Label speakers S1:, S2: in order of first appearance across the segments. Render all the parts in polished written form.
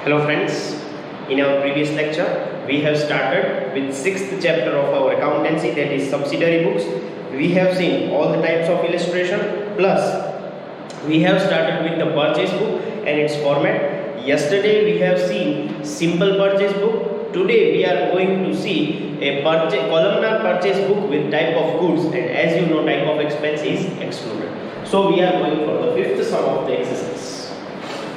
S1: Hello friends, in our previous lecture we have started with 6th chapter of our accountancy, that is subsidiary books. We have seen all the types of illustration, plus we have started with the purchase book and its format. Yesterday we have seen simple purchase book. Today we are going to see a columnar purchase book with type of goods, and as you know, type of expense is excluded. So we are going for the 5th sum of the exercise.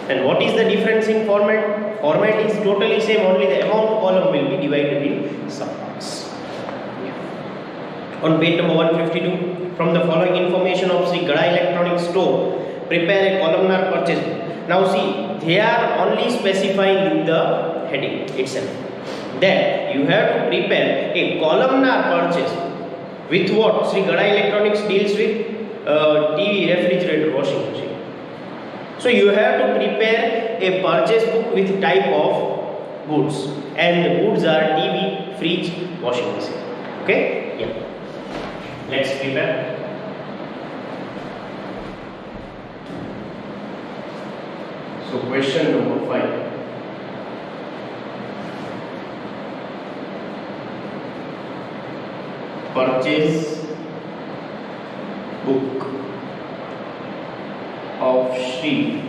S1: And what is the difference in format? Format is totally same, only the amount column will be divided in subparts. On page number 152, from the following information of Sri Gada Electronic Store, prepare a columnar purchase book. Now see, they are only specifying in the heading itself. Then you have to prepare a columnar purchase book. With what? Sri Gada Electronics deals with TV, refrigerator, washing machine. So you have to prepare a purchase book with type of goods, and the goods are TV, fridge, washing machine. Okay? Yeah. Let's prepare. So question number 5. Purchase book of Sri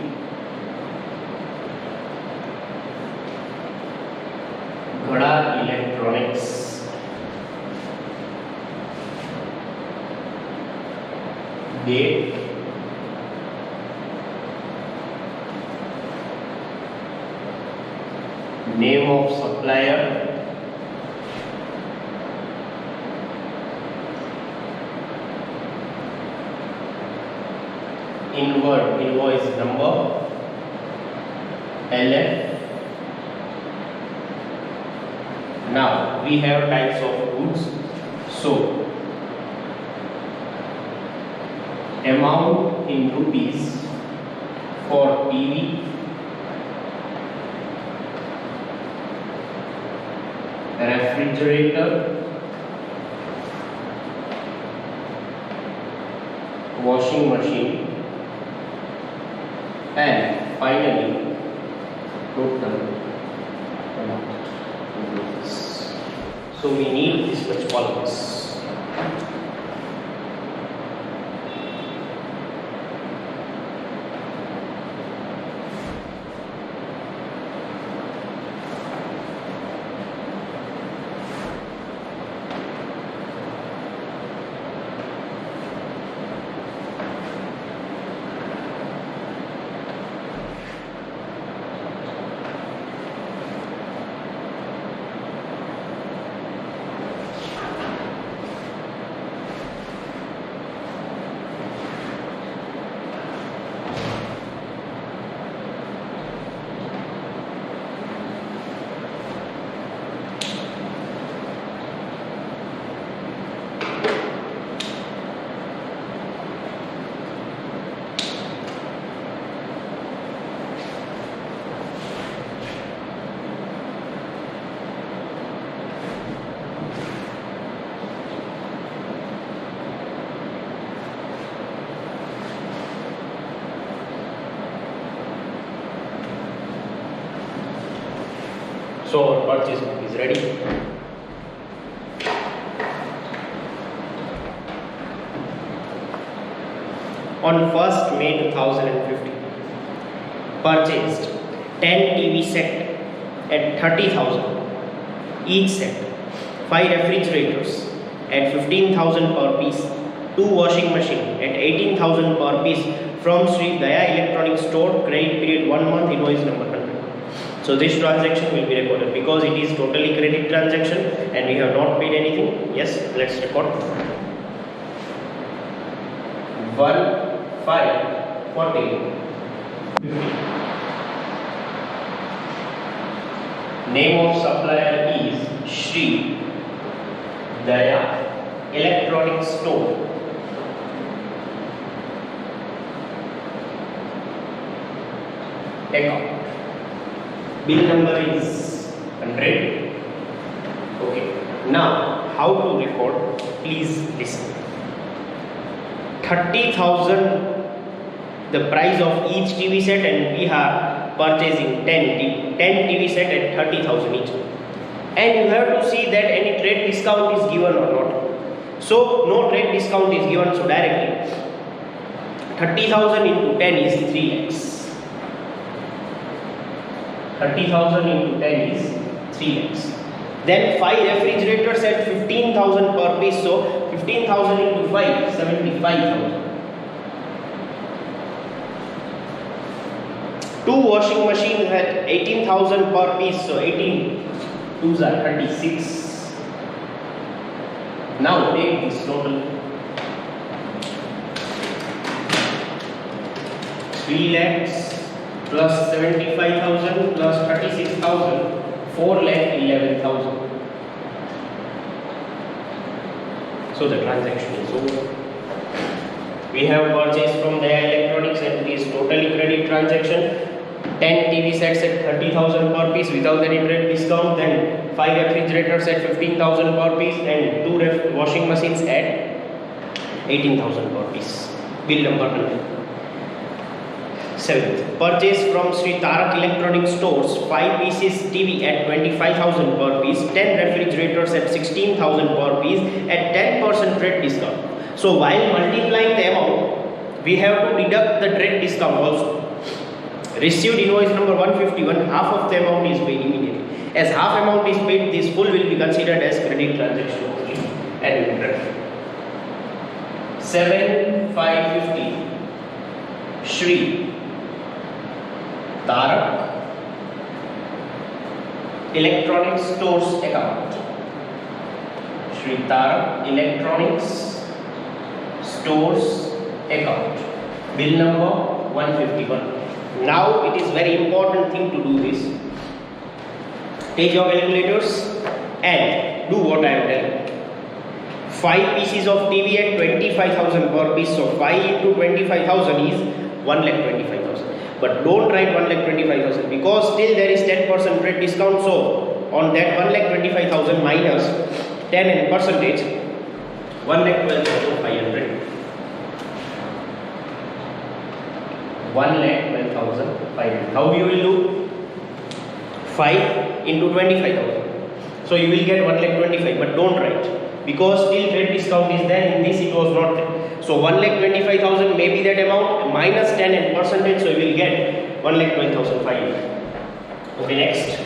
S1: Gada Electronics, date, name of supplier, invoice number, LF. Now we have types of goods. So amount in rupees for TV, refrigerator, washing machine, and finally total amount. So we need this much columns. So our purchase book is ready. On 1st May 2050, purchased 10 TV set at 30,000 each set, 5 refrigerators at 15,000 per piece, 2 washing machine at 18,000 per piece from Sri Gada Electronic Store, credit period 1 month, invoice number 100. So this transaction will be recorded because it is totally credit transaction and we have not paid anything. Yes, let's record. 1/5/14. Name of supplier is Sri Gada Electronic Store. Account. Bill number is 100. Okay. Now, how to record? Please listen. 30,000 the price of each TV set, and we have purchasing 10 TV set at 30,000 each. And you have to see that any trade discount is given or not. So no trade discount is given, so directly 30,000 into 10 is 3 lakhs. 30,000 into 10 is 3 lakhs. Then 5 refrigerators at 15,000 per piece, so 15,000 into 5, 75,000. 2 washing machines at 18,000 per piece, so 18 2s are 36. Now take this total. 3 lakhs plus 75,000 plus 36,000, 4 lakh 11,000. So the transaction is over. We have purchased from the electronics and it is totally credit transaction. 10 TV sets at 30,000 per piece without any trade discount, then 5 refrigerators at 15,000 per piece and 2 washing machines at 18,000 per piece. Bill number 100. 7th, purchase from Sri Tarak Electronic Stores 5 pieces TV at 25,000 per piece, 10 refrigerators at 16,000 per piece at 10% trade discount. So while multiplying the amount, we have to deduct the trade discount also. Received invoice number 151, half of the amount is paid immediately. As half amount is paid, this full will be considered as credit transaction only and interest. 7,550 Shri Tarak Electronic Stores account. Shri Tarak Electronics Stores account. Bill number 151. Now it is very important thing to do this. Take your calculators and do what I am telling. 5 pieces of TV at 25,000 per piece. So 5 into 25,000 is 1,25,000. But don't write 1,25,000 because still there is 10% trade discount. So on that 1,25,000 minus 10 and percentage, 1,12,500. 1,12,500. How you will do? 5 into 25,000. So you will get 1,25,000, but don't write because still trade discount is there. In this it was not there. So 1,25,000 may be that amount minus 10 and percentage. So you will get 1,12,500. Okay, next.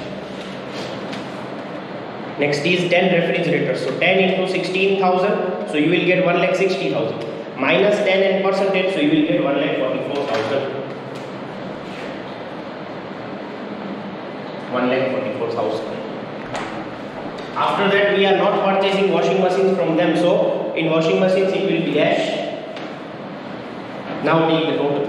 S1: Next is 10 refrigerators. So 10 into 16,000. So you will get 1,60,000. Minus 10 and percentage. So you will get 1,44,000. 1,44,000. After that, we are not purchasing washing machines from them. So in washing machines, it will be dash. Now take the total.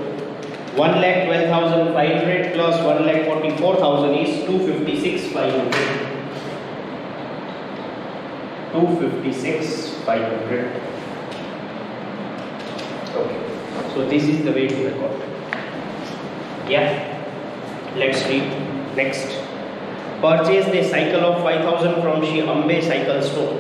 S1: 1,12,500 plus 1,44,000 is 256,500. 256,500. Okay. So this is the way to record. Yeah. Let's read next. Purchase the cycle of 5,000 from Shri Ambe Cycle Store.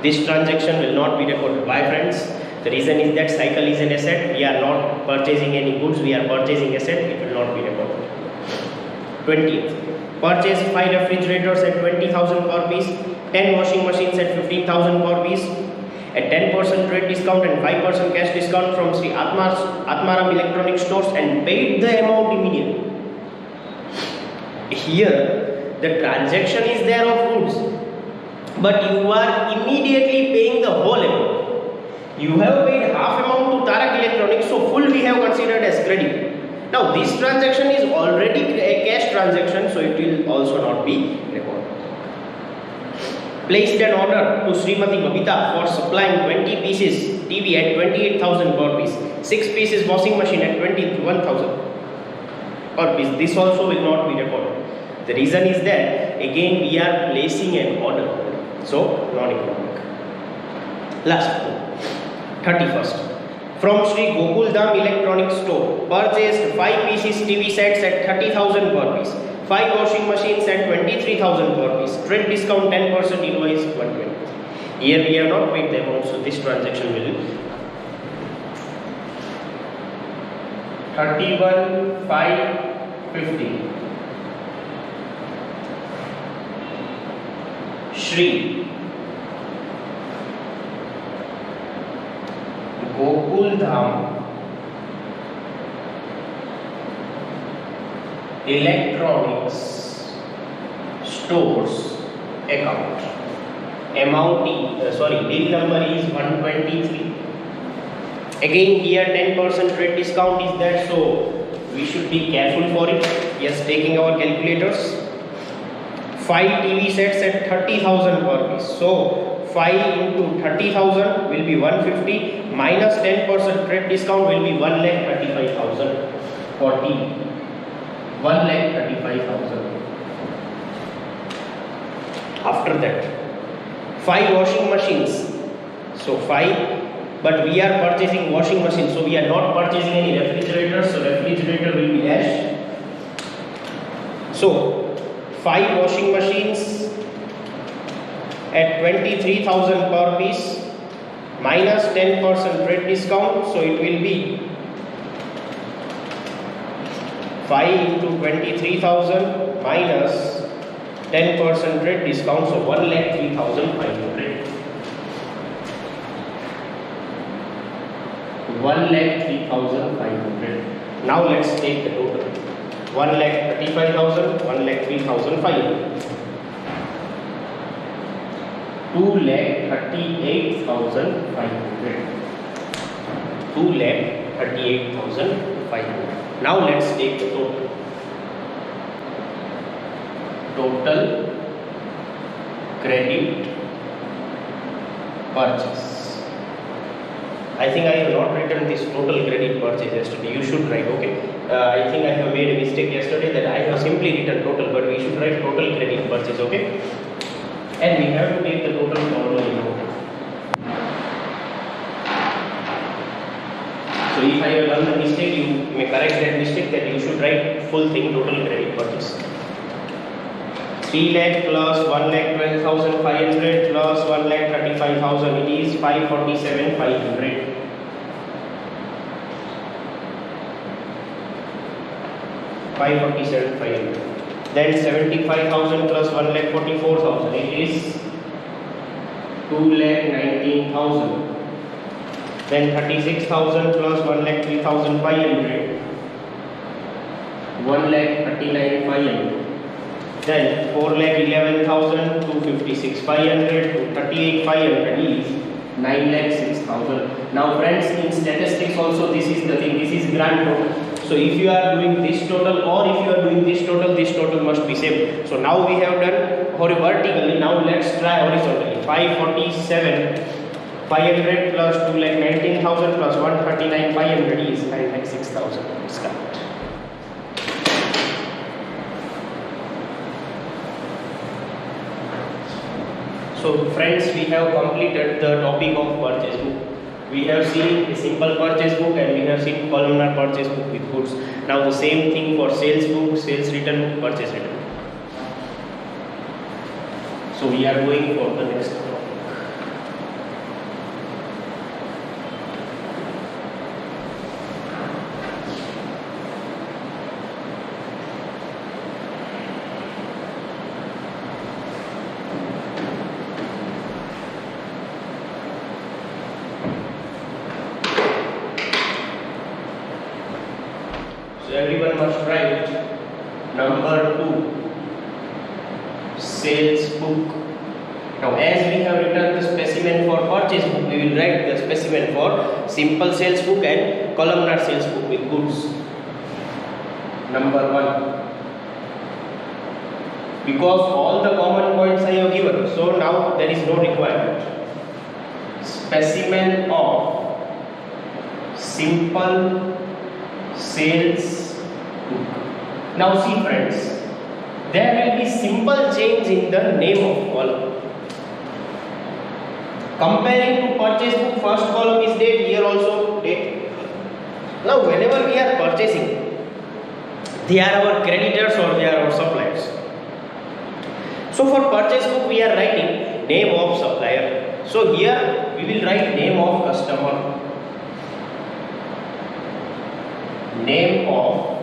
S1: This transaction will not be recorded. Why, friends? The reason is that cycle is an asset. We are not purchasing any goods. We are purchasing asset. It will not be recorded. 20th. Purchase 5 refrigerators at 20,000 per piece, 10 washing machines at 15,000 per piece, at 10% trade discount and 5% cash discount from Sri Atmaram Electronic Stores and paid the amount immediately. Here, the transaction is there of goods, but you are immediately paying the whole amount. You have paid half amount to Tarak Electronics, so full we have considered as credit. Now this transaction is already a cash transaction, so it will also not be recorded. Placed an order to Srimati Babita for supplying 20 pieces TV at 28,000 per piece, 6 pieces washing machine at 21,000 per piece. This also will not be recorded. The reason is that again we are placing an order, so non-economic. Last one, 31st. From Sri Gokul Dham Electronic Store, purchased 5 pieces TV sets at 30,000 per piece, 5 washing machines at 23,000 per piece, trade discount 10%, invoice 120. Here we have not paid the amount, so this transaction will 31,550 50. Shri Gokul Dham Electronics Stores account. Bill number is 123. Again here 10% rate discount is there, so we should be careful for it. Yes, taking our calculators. 5 TV sets at 30,000 per piece. So 5 into 30,000 will be 150 minus 10% rate discount will be 1,35,000 for TV. 1,35,000. After that, 5 washing machines. So 5, but we are purchasing washing machines, so we are not purchasing any refrigerators. So refrigerator will be dash. So 5 washing machines at 23,000 per piece minus 10% rate discount, so it will be 5 into 23,000 minus 10% rate discount, so 1,03,500. 1,03,500. Now let's take the total. 1,35,000, 1,03,500. 2,38,500. 2,38,500. Now let's take the total. Total credit purchase. I think I have not written this total credit purchase yesterday. You should write. Okay. I think I have made a mistake yesterday that I have simply written total, but we should write total credit purchase. Okay. And we have to take the total formally now. So if I have done the mistake, you may correct that mistake, that you should write full thing, total credit purchase. 3 lakh plus 1,12,500 plus 1,35,000, it is 547,500. 547,500. Then 75,000 plus 1,44,000, it is 2,19,000. Then 36,000 plus 1,03,500, 1,39,500. Then 4,11,000, 256,500, 238,500 is 9,06,000. Now friends, in statistics also this is the thing, this is grand total. So if you are doing this total or if you are doing this total must be same. So now we have done vertically, now let's try horizontally. 547,500 plus 2,19,000 plus 139,500 is 9,06,000. It's correct. So friends, we have completed the topic of purchase book. We have seen a simple purchase book and we have seen columnar purchase book with goods. Now the same thing for sales book, sales return book, purchase return book. So we are going for the next topic. So everyone must write number 2, sales book. Now as we have written the specimen for purchase book, we will write the specimen for simple sales book and columnar sales book with goods. Number 1. Because all the common points I have given, so now there is no requirement. Specimen of simple sales book. Now see friends, there will be simple change in the name of column. Comparing to purchase book, first column is date, here also date. Now whenever we are purchasing, they are our creditors or they are our suppliers. So for purchase book we are writing name of supplier. So here we will write name of customer, name of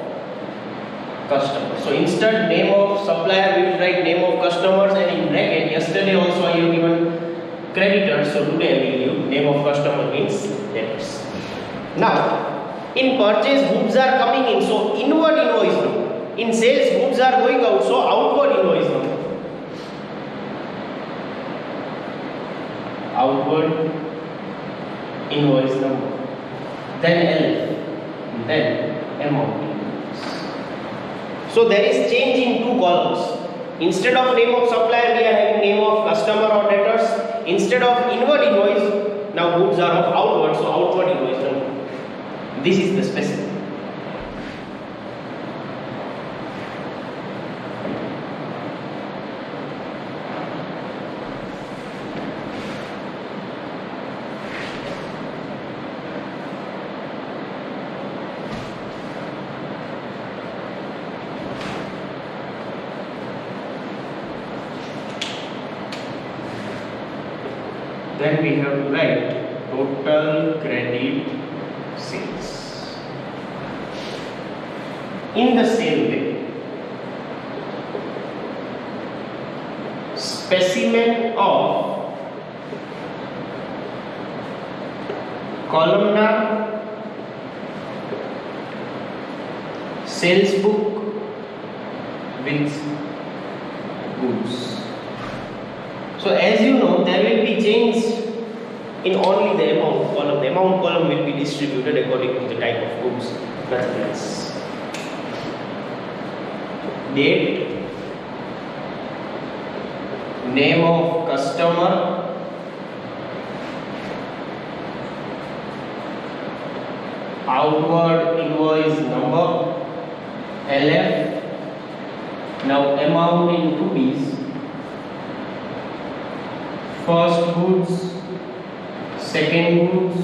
S1: customer. So instead name of supplier, we will write name of customers, and in bracket, yesterday also I have given creditors, so today I will give name of customer means debtors. Now in purchase, goods are coming in, so inward invoice number. In sales, goods are going out, so outward invoice number. Outward invoice number. Then L, then amount. So there is change in two columns. Instead of name of supplier, we are having name of customer or debtors. Instead of inward invoice, now goods are of outward, so outward invoice number. This is the specific. Then we have to write total credit sales. In the same way, specimen of columnar sales book with goods. So as you know, there will be change in only the amount column. The amount column will be distributed according to the type of goods, nothing else. Date, name of customer, outward invoice number, LF. Now amount in rupees. First goods, second goods,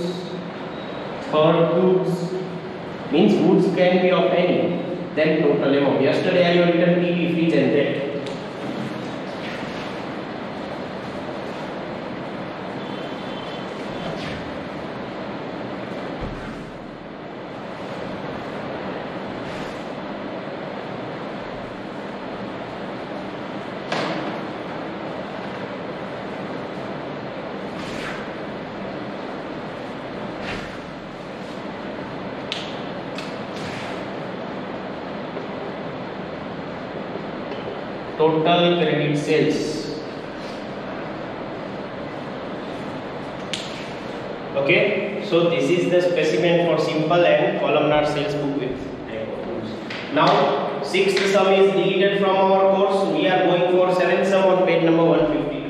S1: third goods, means goods can be of any. Then total amount. Yesterday I have written TV, fridge and that. Total credit sales. Okay, so this is the specimen for simple and columnar sales book with goods. Now, sixth sum is deleted from our course. We are going for seventh sum on page number 152.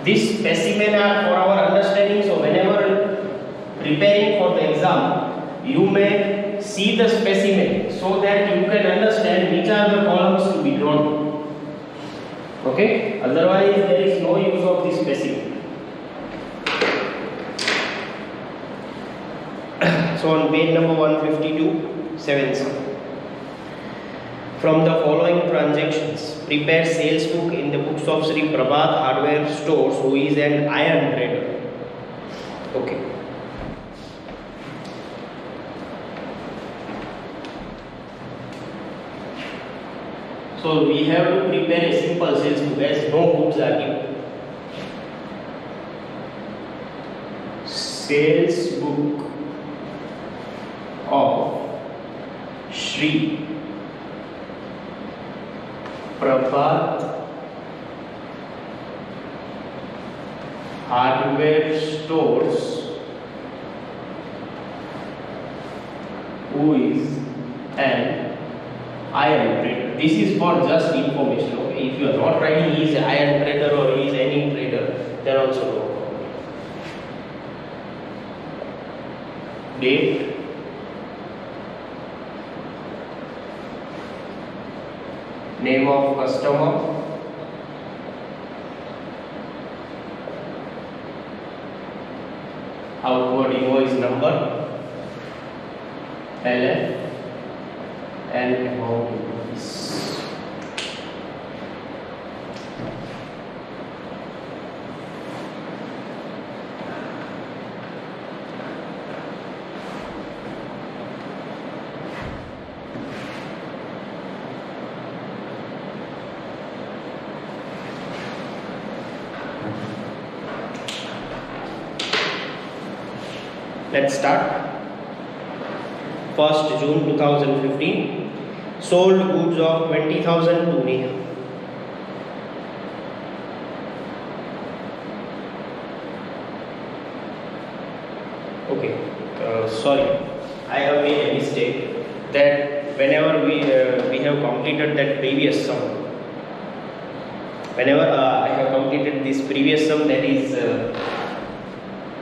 S1: This specimen are for our understanding. So whenever preparing for the exam, you may see the specimen so that you can understand which are the columns to be drawn. Okay, otherwise there is no use of this specimen. So on page number 152, 7th sum. From the following transactions, prepare sales book in the books of Sri Prabhat Hardware Stores, who is an iron trader. Okay. So we have to prepare a simple sales book as no goods are given. Sales book of Sri Prabhat Hardware Stores, who is an iron trader. This is for just information. Okay, if you are not writing he is an iron trader or he is any trader, then also no problem. Date, name of customer, outward invoice number, LF, and amount invoice. Let's start. 1st June 2015. Sold goods of 20,000 to Neha. Okay, sorry, I have made a mistake that whenever we have completed that previous sum, whenever I have completed this previous sum, that is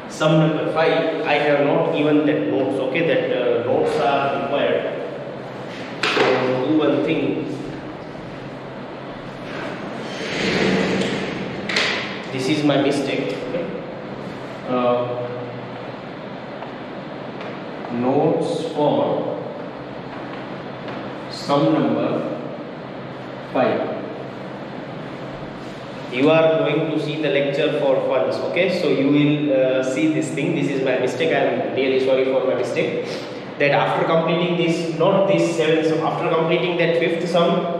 S1: sum number 5, I have not given that notes. Okay, that notes are required. So do one thing. This is my mistake. Okay. Notes for sum number 5. You are going to see the lecture for funds. Okay, so you will see this thing. This is my mistake. I am really sorry for my mistake. That after completing this, not this 7th sum, after completing that 5th sum,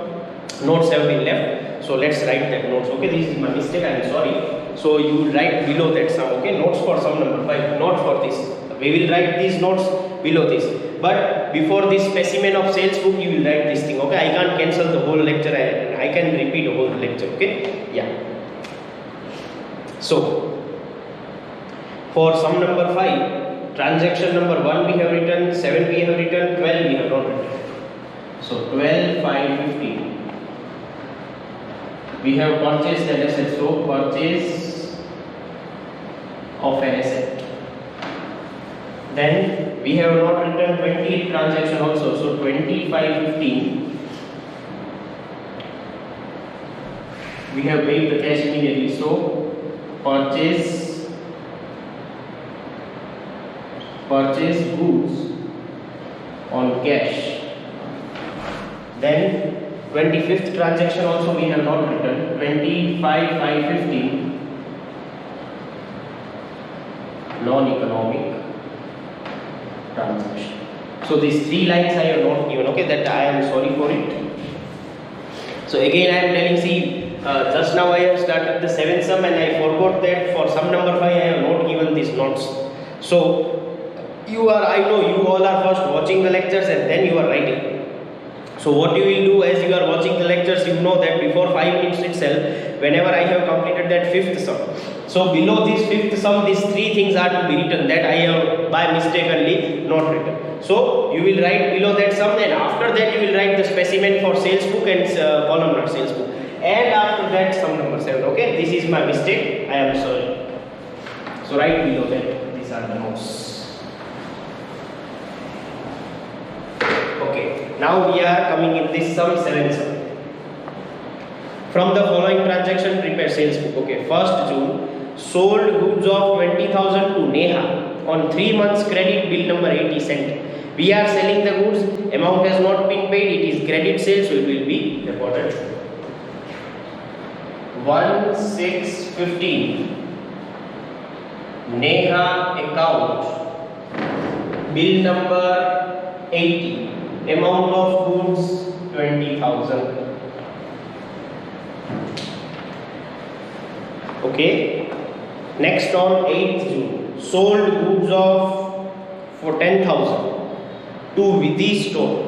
S1: notes have been left. So let's write that notes. Okay, this is my mistake. I am sorry. So you will write below that sum. Okay, notes for sum number 5, not for this. We will write these notes below this. But before this specimen of sales book, you will write this thing. Okay, I can't cancel the whole lecture. I can repeat the whole lecture. Okay, yeah. So for sum number 5, transaction number 1 we have written, 7 we have written, 12 we have not written. So 12, 5, 15. We have purchased an asset. So purchase of an asset. Then we have not written 28 transaction also. So 25, 15. We have paid the cash immediately. So purchase goods on cash. Then 25th transaction also we have not written. 25, 5, 15. Non-economic transaction. So these 3 lines I have not given. Okay, that I am sorry for it. So again I am telling, see, just now I have started the 7th sum and I forgot that for sum number 5 I have not given these notes. So I know you all are first watching the lectures and then you are writing. So what you will do as you are watching the lectures, you know that before 5 minutes itself, whenever I have completed that 5th sum, so below this 5th sum, these 3 things are to be written that I have by mistakenly not written. So you will write below that sum, and after that you will write the specimen for sales book and columnar sales book, and after that sum number 7. Okay, this is my mistake. I am sorry. So write below that. These are the notes. Okay, now we are coming in this sum 7th sum. From the following transaction, prepare sales book. Okay, 1st June, sold goods of 20,000 to Neha on 3 months credit bill number 80 cent. We are selling the goods, amount has not been paid, it is credit sale, so it will be reported. 1/6/15. Neha account, bill number 80. Amount of goods 20,000. Okay. Next on 8th June, sold goods for 10,000 to Vidhi store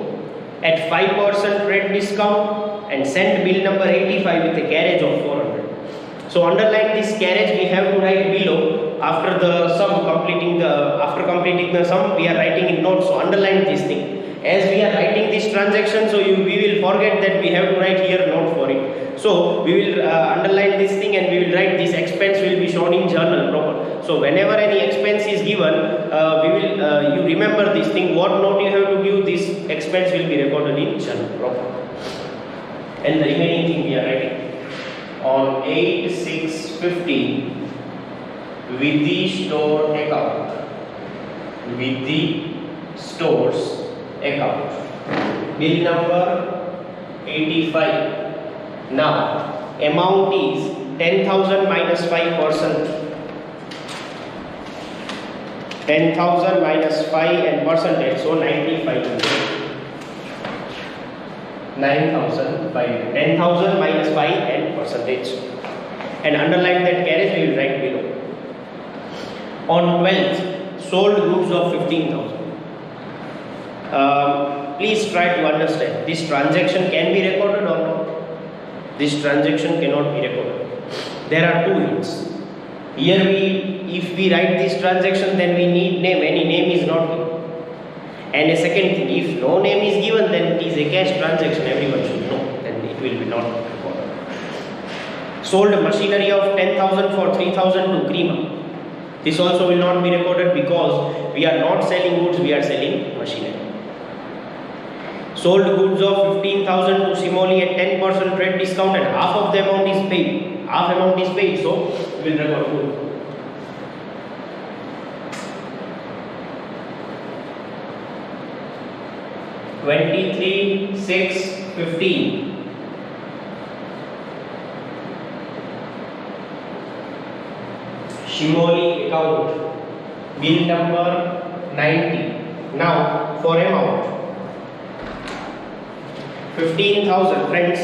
S1: at 5% rate discount and sent bill number 85 with a carriage of 400. So underline this carriage we have to write below after the sum completing the sum we are writing in notes. So underline this thing. As we are writing this transaction, so we will forget that we have to write here note for it. So we will underline this thing and we will write this expense will be shown in journal proper. So whenever any expense is given, you remember this thing. What note you have to give, this expense will be recorded in journal proper. And the remaining thing we are writing on 8/6/15 with the store account. With the stores account. Bill number 85. Now, amount is 10,000 minus 5%. 10,000 minus 5 and percentage, so 9,500. 9,500. 10,000 minus 5 and percentage. And underline that carriage we will write below. On 12th, sold goods of 15,000. Please try to understand, this transaction can be recorded or not? This transaction cannot be recorded. There are two hints. Here if we write this transaction, then we need name. Any name is not given. And a second thing, if no name is given, then it is a cash transaction. Everyone should know. Then it will be not recorded. Sold machinery of 10,000 for 3,000 to Crema. This also will not be recorded because we are not selling goods, we are selling machinery. Sold goods of 15,000 to Simoli at 10% trade discount and half of the amount is paid. Half amount is paid, so we will record good. $23,615. Shimoli account, bill number 90. Now for amount 15,000, friends.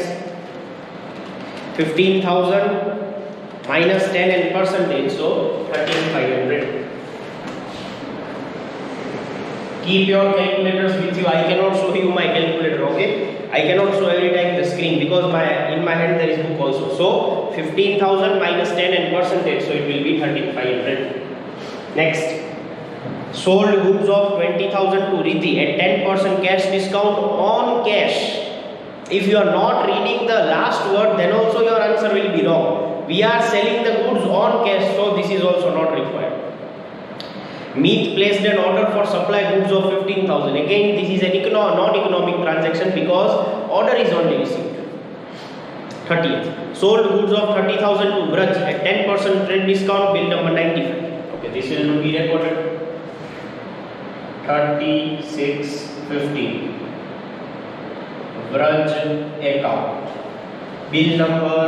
S1: 15,000 minus 10 and percentage, so 13,500. Keep your calculators with you. I cannot show you my calculator, okay? I cannot show every time the screen because in my hand there is book also. So 15,000 minus 10 and percentage, so it will be 13,500. Next, sold goods of 20,000 to Riti at 10% cash discount on cash. If you are not reading the last word, then also your answer will be wrong. We are selling the goods on cash, so this is also not required. Meet placed an order for supply goods of 15,000. Again, this is a non-economic transaction because order is only received. 30th. Sold goods of 30,000 to Braj at 10% trade discount, bill number 95. Okay, this will be recorded. 3650. Braj account, bill number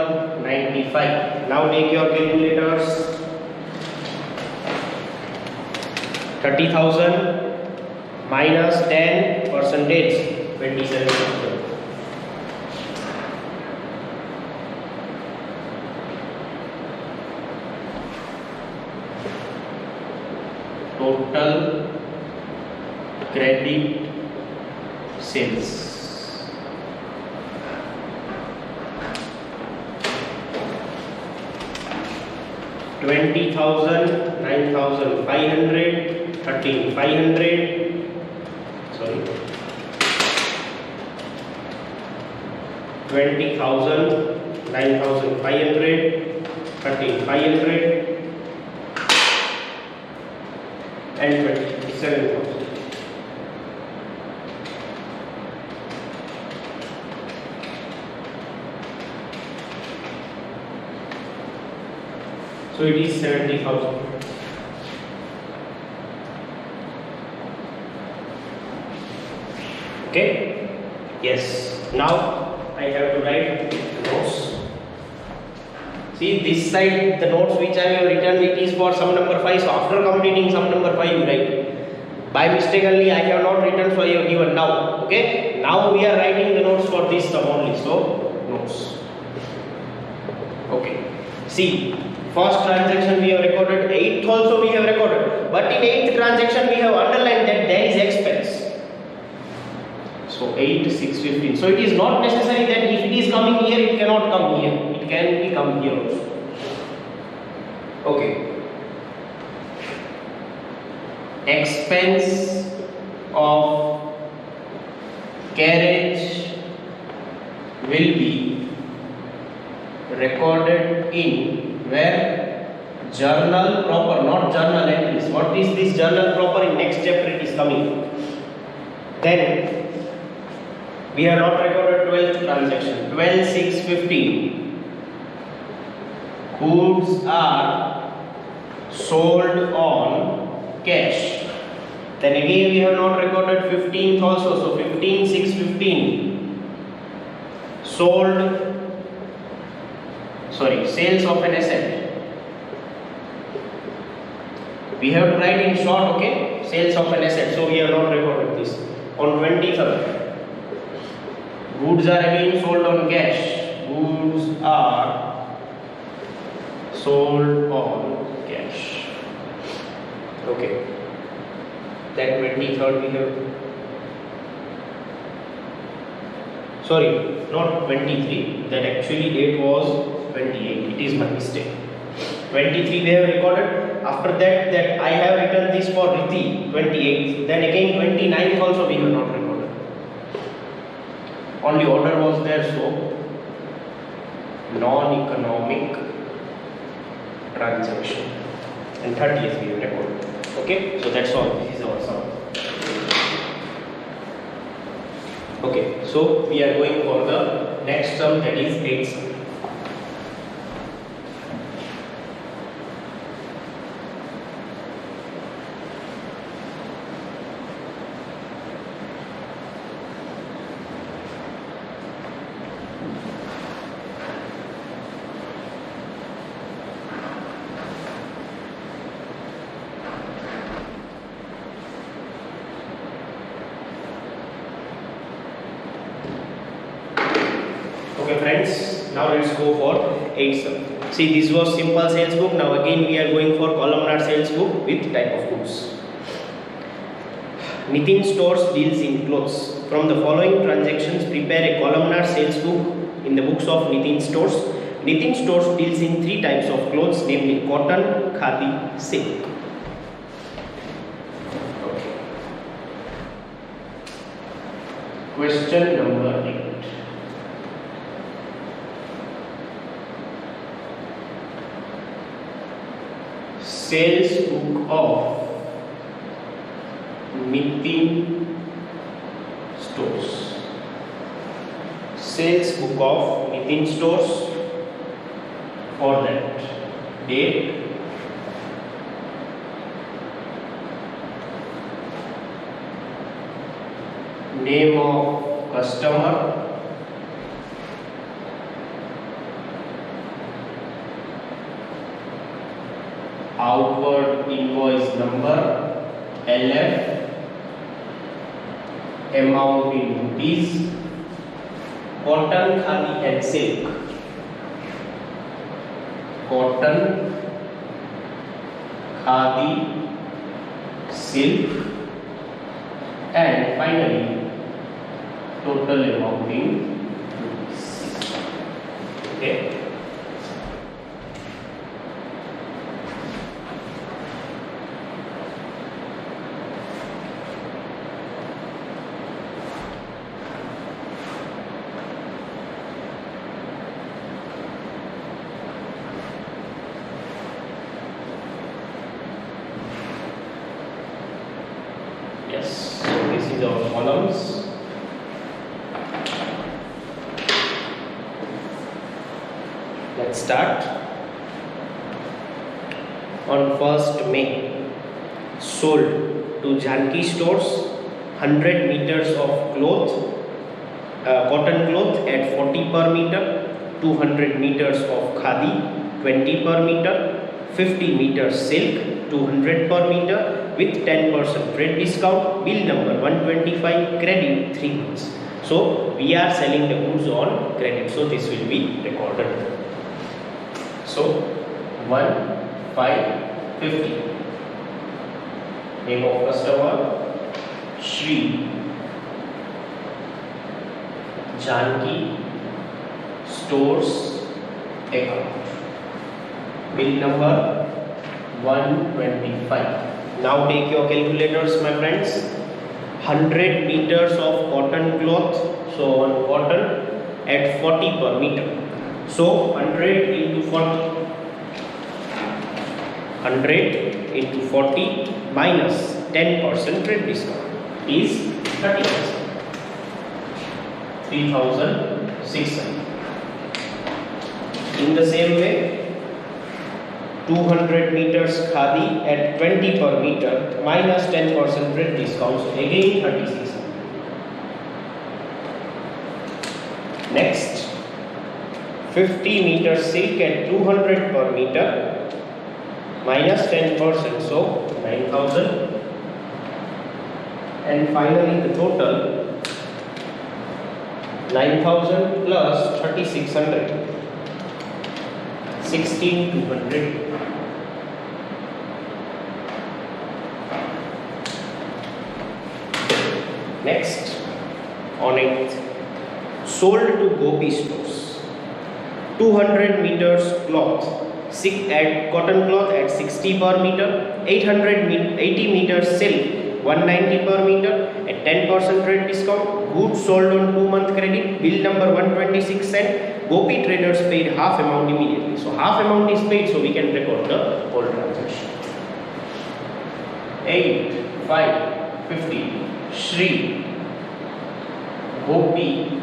S1: 95. Now take your calculators. 30,000 minus 10 percentage, 27,000. Total credit sales. 20,000, 9,500, 13,500. Sorry. 20,000, 9,500, 13,500, and 27,000. So it is 70,000. Okay? Yes. Now I have to write the notes. See this side, the notes which I have written, it is for sum number 5. So after completing sum number 5, you write. By mistakenly, I have not written, so I have given now. Okay? Now we are writing the notes for this sum only. So notes. Okay. See. First transaction we have recorded, 8th also we have recorded, but in 8th transaction we have underlined that there is expense. So 8,615. So it is not necessary that if it is coming here, it cannot come here. It can be come here also. Okay. Expense of carriage will be recorded in where journal proper, not journal entries. What is this journal proper? In next chapter it is coming. Then we have not recorded 12th transaction. 12,615. Goods are sold on cash. Then again we have not recorded 15th also. So 15,615. Sales of an asset. We have to write in short, okay? Sales of an asset. So we have not recorded this. On 23rd, goods are again sold on cash. Goods are sold on cash. Okay. Then 23rd we have, sorry, not 23, that actually date was 28, it is my mistake. 23 we have recorded. After that I have written this for Riti 28, then again 29th also we have not recorded. Only order was there, so non-economic transaction, and 30th we have recorded. Okay, so that's all. This is our sum. Okay, so we are going for the next sum, that is 8 sum. Okay friends, now let's go for 8 sum. See, this was simple sales book. Now again we are going for columnar sales book with type of goods. Nitin stores deals in clothes. From the following transactions, prepare a columnar sales book in the books of Nitin stores. Nitin stores deals in 3 types of clothes, namely cotton, khadi, silk. Okay. Question number 8. Sales book of Nitin stores. Sales book of Nitin stores. For that, date, name of customer, outward invoice number, LF, amount in rupees, cotton, khadi and silk. Cotton, khadi, silk, and finally total amount in rupees. Okay. Yes, so this is our columns. Let's start. On 1st May, sold to Janki stores 100 meters of cloth, cotton cloth at 40 per meter, 200 meters of khadi 20 per meter, 50 meters silk 200 per meter with 10% trade discount, bill number 125, credit 3 months. So we are selling the goods on credit, so this will be recorded. So 1, 5, 50. Name of customer Shri Janki stores account. Bill number 125. Now take your calculators, my friends. 100 meters of cotton cloth, so on cotton at 40 per meter. So 100 into 40. 100 into 40 minus 10% trade discount is 30%. 3,600. In the same way, 200 meters khadi at 20 per meter minus 10% trade discount, so again 3600. Next, 50 meters silk at 200 per meter minus 10%, so 9000. And finally the total 9000 plus 3600, 16200. Next, on 8th, sold to Gopi stores. 200 meters cloth, at cotton cloth at 60 per meter, 80 meters silk, 190 per meter at 10% rate discount. Goods sold on 2-month credit. Bill number 126 cent. Gopi traders paid half amount immediately. So half amount is paid, so we can record the whole transaction. 8, 5, 50. Shri Gopi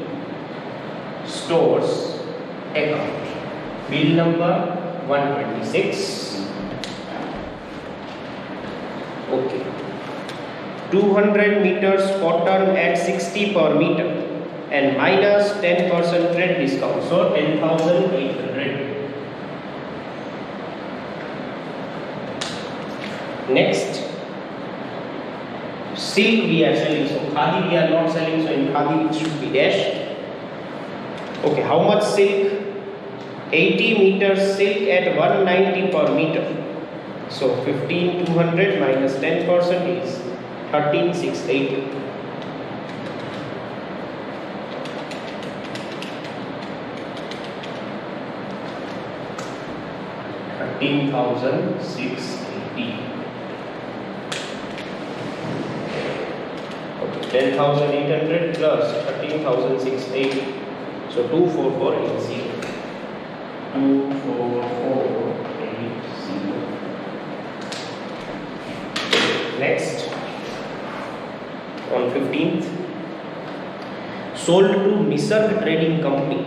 S1: stores account. Bill number 126. Okay. 200 meters cotton at 60 per meter and minus 10% trade discount. So 10,800. Next, silk we are selling. So khadi we are not selling. So in khadi it should be dash. Okay, how much silk? 80 meters silk at 190 per meter. So 15,200 minus 10% is 13,680. Okay, 10,800 plus 13,680. So 24480. 24480. Next, on 15th, sold to Nisarg Trading Company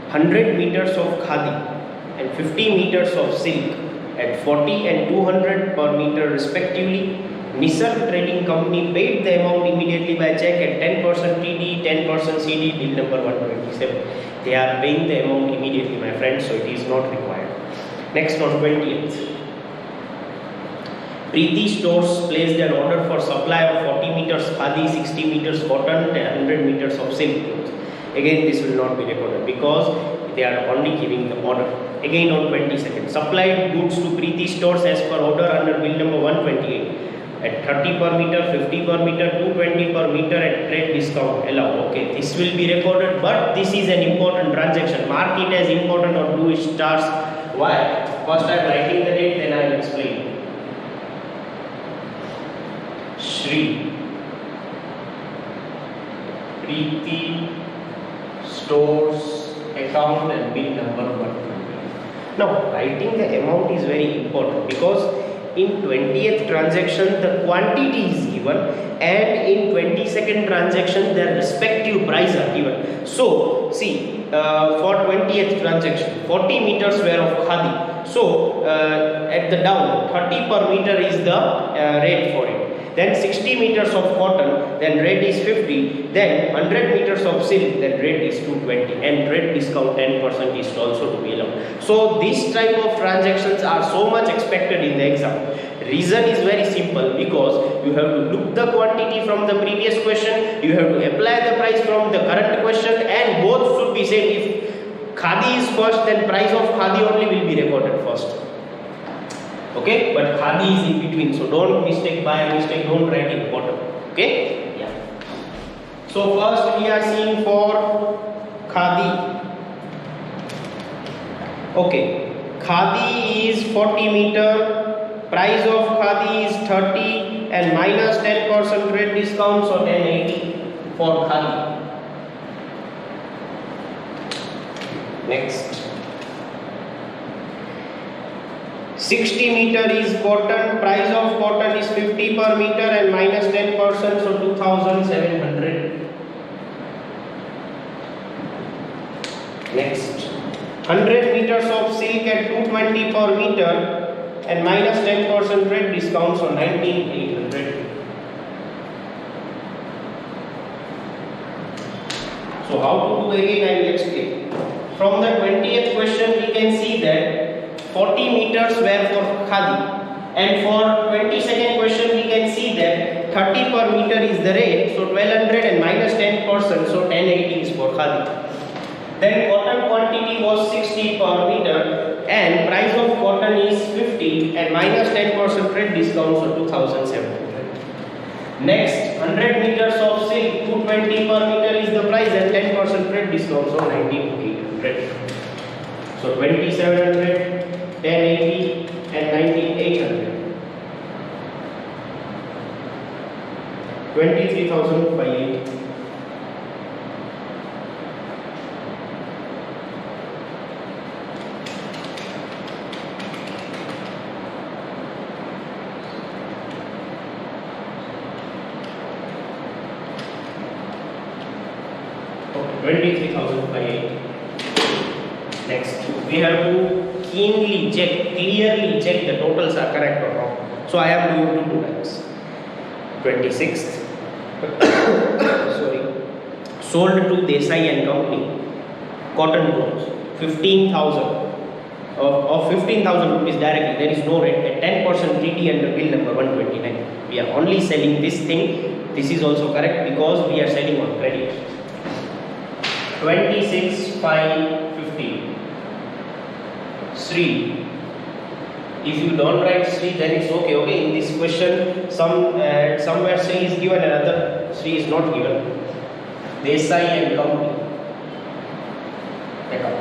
S1: 100 meters of khadi and 50 meters of silk at 40 and 200 per meter respectively. Nisarg Trading Company paid the amount immediately by check at 10% TD, 10% CD, bill number 127. They are paying the amount immediately, my friends, so it is not required. Next, on 20th, Preeti stores placed an order for supply of 40 meters khadi, 60 meters cotton and 100 meters of silk cloth. Again, this will not be recorded because they are only giving the order. Again, on 22nd, supplied goods to Preeti stores as per order under bill number 128 at 30 per meter, 50 per meter, 220 per meter at trade discount allowed. Okay, this will be recorded, but this is an important transaction. Mark it as important or do stars. Why? First I am writing the date, then I will explain. Shri Preeti stores account and bill number 120. Now, writing the amount is very important because in 20th transaction the quantity is given and in 22nd transaction their respective price are given. So, see, for 20th transaction 40 meters were of khadi. So, at the down 30 per meter is the rate for it. Then 60 meters of cotton, then rate is 50, then 100 meters of silk, then rate is 220 and rate discount 10% is also to be allowed. So this type of transactions are so much expected in the exam. Reason is very simple because you have to look the quantity from the previous question, you have to apply the price from the current question and both should be same. If khadi is first, then price of khadi only will be recorded first. Okay, but khadi is in between, so don't mistake by mistake, don't write in bottom. Okay, yeah. So first we are seeing for khadi. Okay, khadi is 40 meter, price of khadi is 30 and minus 10% rate discount, so 1080 for khadi. Next, 60 meter is cotton, price of cotton is 50 per meter and minus 10%, so 2700. Next, 100 meters of silk at 220 per meter and minus 10% rate discount, so 19800. So how to do again, I will explain. From the 20th question we can see that 40 meters were for khadi and for 22nd question we can see that 30 per meter is the rate, so 1200 and minus 10%, so 1080 is for khadi. Then cotton quantity was 60 per meter and price of cotton is 50 and minus 10% rate discount, so 2700. Next, 100 meters of silk, 220 per meter is the price and 10% freight discount, so 19,800. So 2,700, 1080 and 19,800. 23,580. Okay, 23,580. Next, we have to keenly check, clearly check the totals are correct or wrong. So I am going to do that. 26th. Sorry, sold to Desai and Company, cotton clothes, 15,000 of 15,000 rupees directly. There is no rate at 10% TD under bill number 129. We are only selling this thing. This is also correct because we are selling on credit. 26,550. Sri. If you don't write Sri, then it's okay. Okay, in this question, somewhere Sri is given, another Sri is not given. Desai and Company.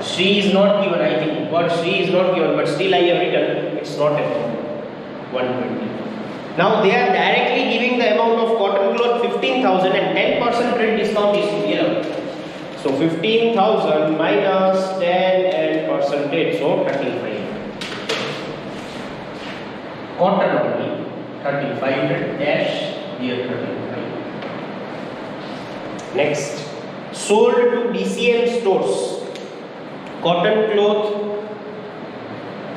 S1: Sri is not given, I think. What Sri is not given, but still I have written it's not amount 120. Now they are directly giving the amount of cotton cloth 15,000 and 10% trade discount is here. So 15,000 minus 10 and percentage, so 35. Cotton only 3500 dash here 35. Next, sold to DCM stores, cotton cloth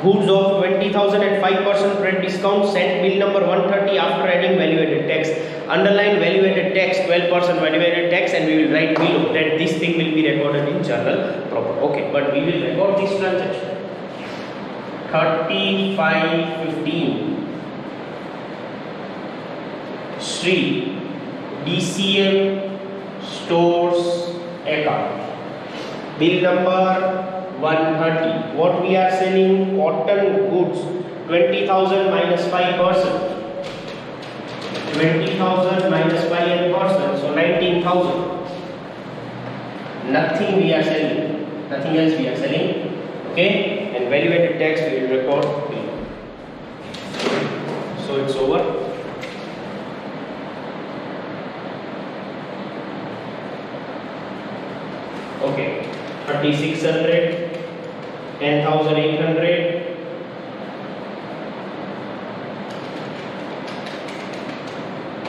S1: goods of 20,000 at 5% rate discount, sent bill number 130 after adding value added tax. Underline value added tax, 12% value added tax, and we will write below that this thing will be recorded in journal proper. Okay, but we will record this transaction. 3515. Sri DCM stores account. Bill number 130. What we are selling? Cotton goods. 20,000 minus 5%. 20,000 minus 5%, so 19,000. Nothing we are selling. Nothing else we are selling. Okay? And value added tax we will record below. So it's over. Okay. 3,600, 10,800,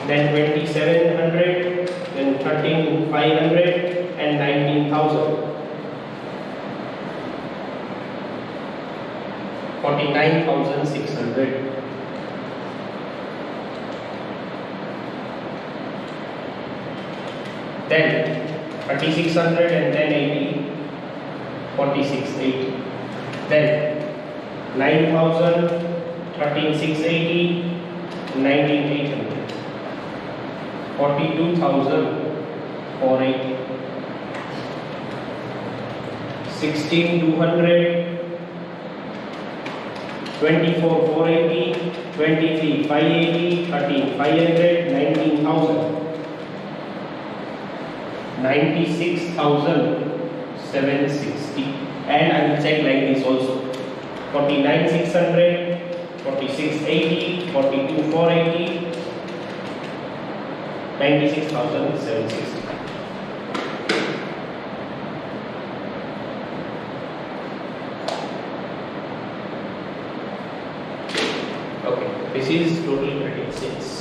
S1: then 2,700, then 13,500 and 19,000. 49,600. Then 3,600 and then 80. 46,880. Then 9,000, 13,680, 19,800. 42,480. 16,200, 24,480, 23,580, 13,500, 19,000. 96,760, and I will check like this also. 49,600, 46,880, 42,480, 96,760. Okay, this is total credit sales.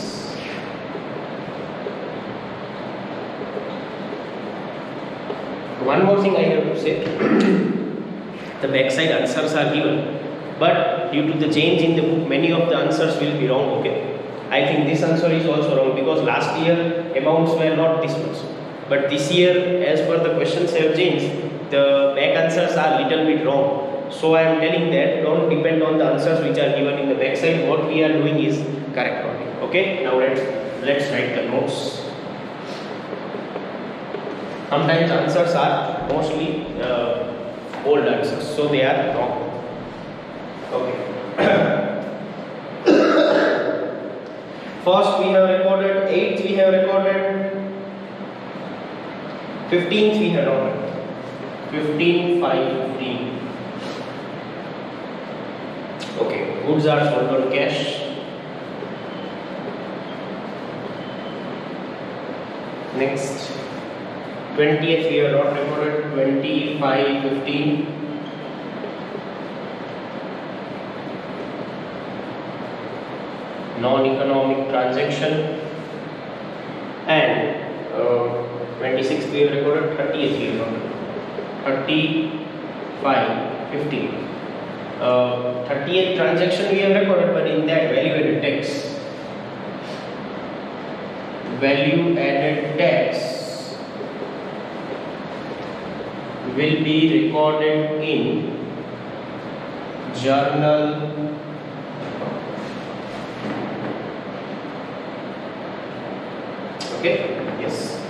S1: One more thing I have to say. The backside answers are given, but due to the change in the book, many of the answers will be wrong. Okay, I think this answer is also wrong because last year amounts were not this much, but this year, as per the questions have changed, the back answers are little bit wrong. So I am telling that don't depend on the answers which are given in the backside. What we are doing is correct only. Okay, now let's write the notes. Sometimes answers are mostly old answers, so they are wrong. Okay. First we have recorded, 8th we have recorded, 15th we have recorded, 15, 5, 15. Okay, goods are sold on cash. Next, 20th we have not recorded, 25, 15. Non-economic transaction, and 26th we have recorded, 30th we have recorded, 35, 15. 30th transaction we have recorded, but in that value-added tax will be recorded in journal Okay, yes.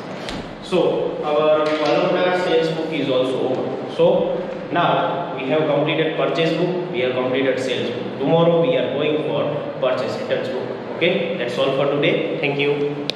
S1: So our columnar sales book is also over. So now we have completed purchase book, we have completed sales book. Tomorrow we are going for purchase returns book. Okay, that's all for today. Thank you.